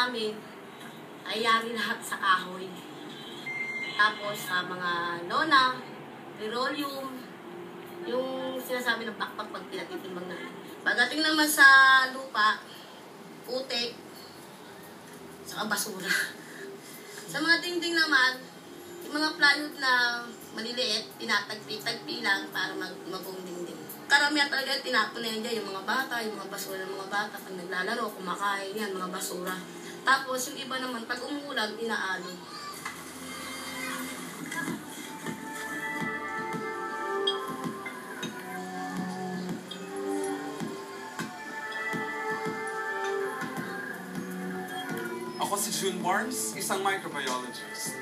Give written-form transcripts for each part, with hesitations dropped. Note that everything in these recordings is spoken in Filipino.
namin ay yari lahat sa kahoy. Tapos sa mga lona, petroleum, yung sinasabi ng pakpak pag pinatitimbang na. Pagdating naman sa lupa, putik, saka basura. Sa mga dingding naman, yung mga plywood na maliliit, tinatagpi-tagpi lang para mag-buong dingding. Karamihan talaga tinapon na yan dyan, yung mga bata, yung mga basura ng mga bata, pag naglalaro, kumakain yan, mga basura. Tapos yung iba naman, pag umuulan, inaalo. Ako si June Barnes, isang microbiologist.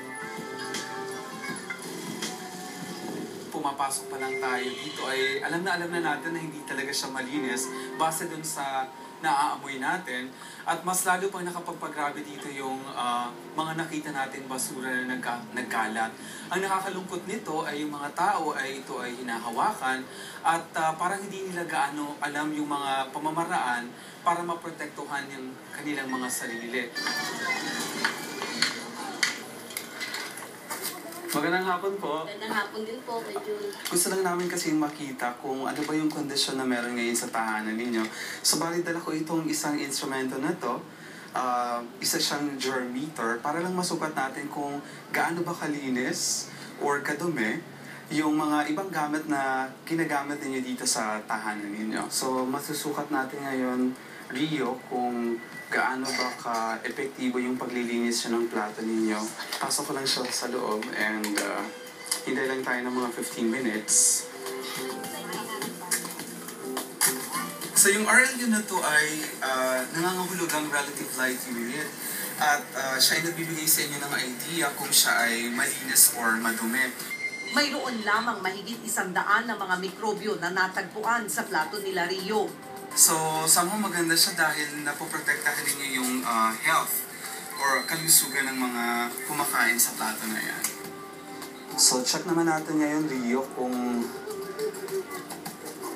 Pumapasok pa lang tayo dito ay alam na natin na hindi talaga siya malinis base dun sa naaamoy natin. At mas lalo pang nakapagpagrabe dito yung mga nakita natin basura na nagkalat. Ang nakakalungkot nito ay yung mga tao ay ito ay hinahawakan at parang hindi nila gaano alam yung mga pamamaraan para maprotektuhan yung kanilang mga sarili. Magandang hapon po. Magandang hapon din po, kay June. Gusto lang namin kasi makita kung ano ba yung kondisyon na meron ngayon sa tahanan ninyo. So, bali dala ko itong isang instrumento na to. Isa siyang germeter para lang masukat natin kung gaano ba kalinis or kadumi yung mga ibang gamit na ginagamit ninyo dito sa tahanan ninyo. So, masusukat natin ngayon, Rio, kung gaano ba ka-epektibo yung paglilinis ng plato ninyo. Pasok ko lang siya sa loob and hintay lang tayo ng mga 15 minutes. So yung RLU na to ay nangangahulugang relative light unit at siya ay nagbibigay sa inyo ng idea kung siya ay malinis or madumi. Mayroon lamang mahigit 100 na mga mikrobyo na natagpuan sa plato nila Rio. So, somehow maganda siya dahil napoprotektahan ninyo yung health or kalusugan ng mga kumakain sa plato na yan. So, check naman natin ngayon, Rio, kung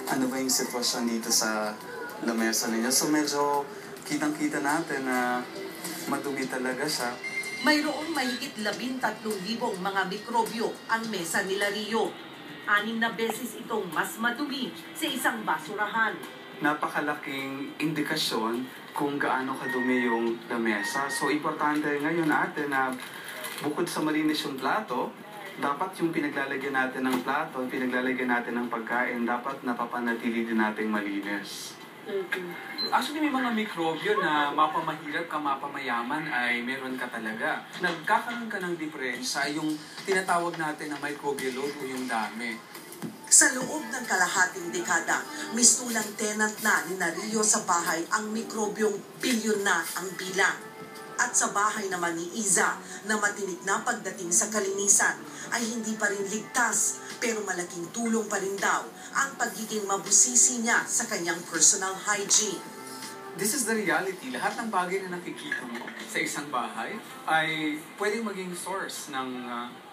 ano ba yung sitwasyon dito sa lamesa ninyo. So, medyo kitang-kita natin na madumi talaga siya. Mayroong mahigit 13,000 mga mikrobyo ang mesa nila Rio. 6 na beses itong mas madumi sa isang basurahan. Napakalaking indikasyon kung gaano kadumi yung lamesa. So, importante ngayon natin na bukod sa malinis yung plato, dapat yung pinaglalagyan natin ng plato, pinaglalagyan natin ng pagkain, dapat napapanatili din natin malinis. Actually, may mga mikrobyo na mapamahirap ka, mapamayaman ay meron ka talaga. Nagkakaroon ka ng diferensya yung tinatawag natin na microbial load o yung dami. Sa loob ng kalahating dekada, mistulang tenant na ni Rio sa bahay ang mikrobyong bilyon na ang bilang. At sa bahay naman ni Iza na matinik na pagdating sa kalinisan ay hindi pa rin ligtas pero malaking tulong pa rin daw ang pagiging mabusisi niya sa kanyang personal hygiene. This is the reality. Lahat ng bagay na nakikita mo sa isang bahay ay pwedeng maging source ng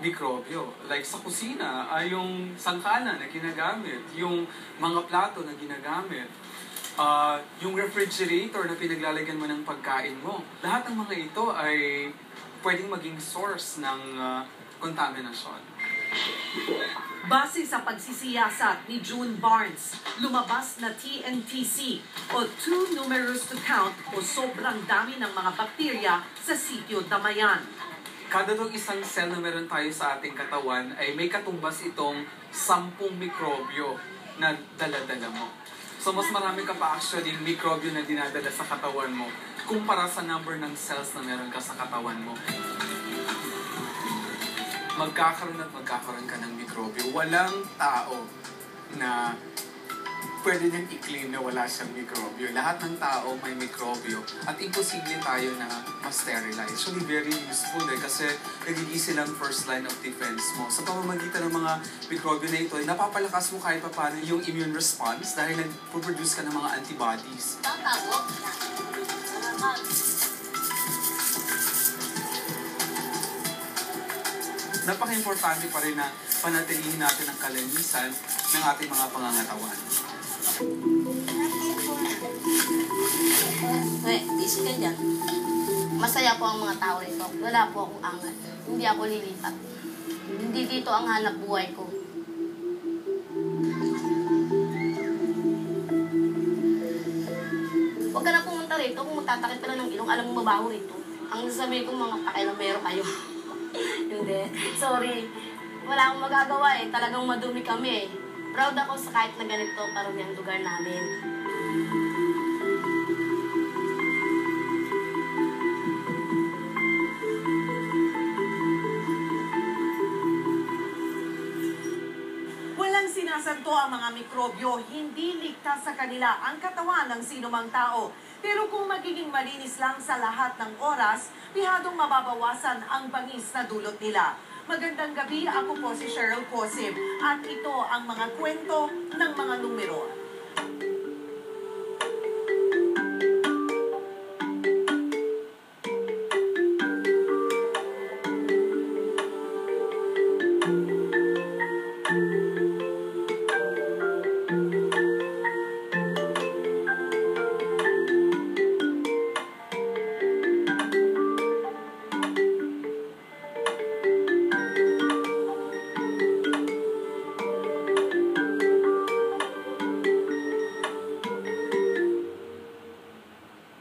mikrobyo. Like sa kusina, ay yung sangkana na ginagamit, yung mga plato na ginagamit, yung refrigerator na pinaglalagyan mo ng pagkain mo. Lahat ng mga ito ay pwedeng maging source ng kontaminasyon. Base sa pagsisiyasat ni June Barnes, lumabas na TNTC o too numerous to count o sobrang dami ng mga bakterya sa sitio Damayan. Kada isang cell na meron tayo sa ating katawan ay may katumbas itong 10 mikrobyo na dala-dala mo. So mas marami ka pa actually mikrobyo na dinadala sa katawan mo kumpara sa number ng cells na meron ka sa katawan mo. Magkakaroon ka ng mikrobyo. Walang tao na pwede niyang i-claim na wala siyang mikrobyo. Lahat ng tao may mikrobyo at imposible tayo na ma-sterilize. Actually, very useful kasi nagiging silang first line of defense mo. Sa pamamagitan ng mga mikrobyo na ito, napapalakas mo kahit paano yung immune response dahil nag-produce ka ng mga antibodies. Napaka-importante pa rin na panatilihin natin ang kalinisan ng ating mga pangangatawan. Busy ka dyan. Masaya po ang mga tao rito. Wala po akong angat. Hindi ako lilipat. Hindi dito ang hanap buhay ko. Huwag ka na pumunta rito. Kung magtatakip ka na ng ilong, alam mo mabaho rito. Ang sasabihin ko, mga pakialamero kayo. Hindi. Sorry. Wala akong magagawa eh. Talagang madumi kami eh. Proud ako sa kahit na ganito karami ang lugar namin. Walang sinasanto ang mga mikrobyo, hindi ligtas sa kanila ang katawan ng sinumang tao. Pero kung magiging malinis lang sa lahat ng oras, bihadong mababawasan ang bangis na dulot nila. Magandang gabi, ako po si Cheryl Cosib at ito ang mga kwento ng mga numero.